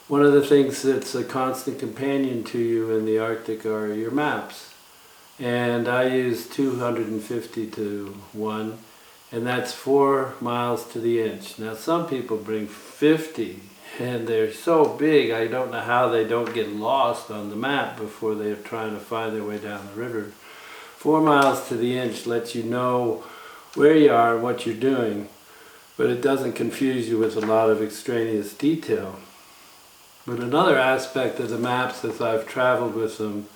One of the things that's a constant companion to you in the Arctic are your maps. And I use 250 to 1, and that's 4 miles to the inch. Now some people bring 50, and they're so big I don't know how they don't get lost on the map before they're trying to find their way down the river. 4 miles to the inch lets you know where you are and what you're doing, but it doesn't confuse you with a lot of extraneous detail. But another aspect of the maps as I've traveled with them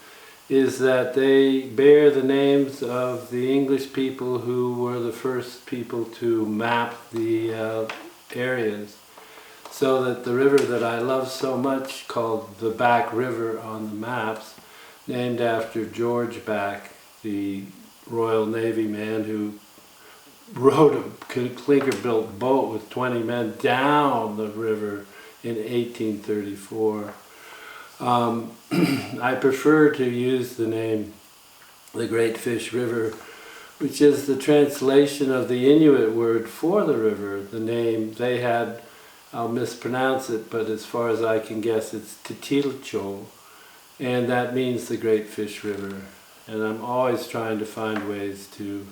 is that they bear the names of the English people who were the first people to map the areas. So that the river that I love so much, called the Back River on the maps, named after George Back, the Royal Navy man who rowed a clinker-built boat with 20 men down the river in 1834. I prefer to use the name the Great Fish River, which is the translation of the Inuit word for the river. The name they had, I'll mispronounce it, but as far as I can guess, it's Titilcho, and that means the Great Fish River. And I'm always trying to find ways to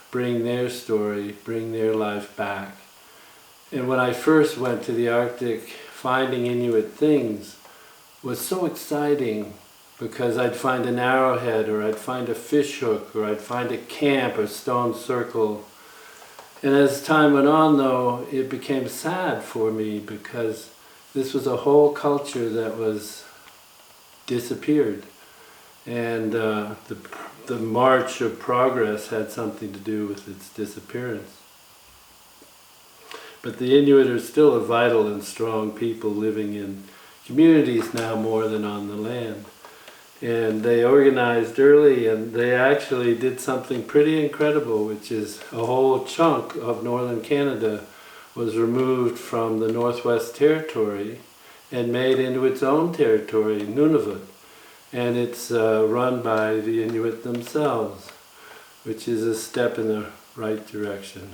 bring their story, bring their life back. And when I first went to the Arctic, finding Inuit things was so exciting, because I'd find an arrowhead, or I'd find a fish hook, or I'd find a camp or stone circle. And as time went on, though, it became sad for me, because this was a whole culture that was disappeared. And the march of progress had something to do with its disappearance. But the Inuit are still a vital and strong people living in communities now more than on the land. And they organized early, and they actually did something pretty incredible, which is a whole chunk of northern Canada was removed from the Northwest Territory and made into its own territory, Nunavut. And it's run by the Inuit themselves, which is a step in the right direction.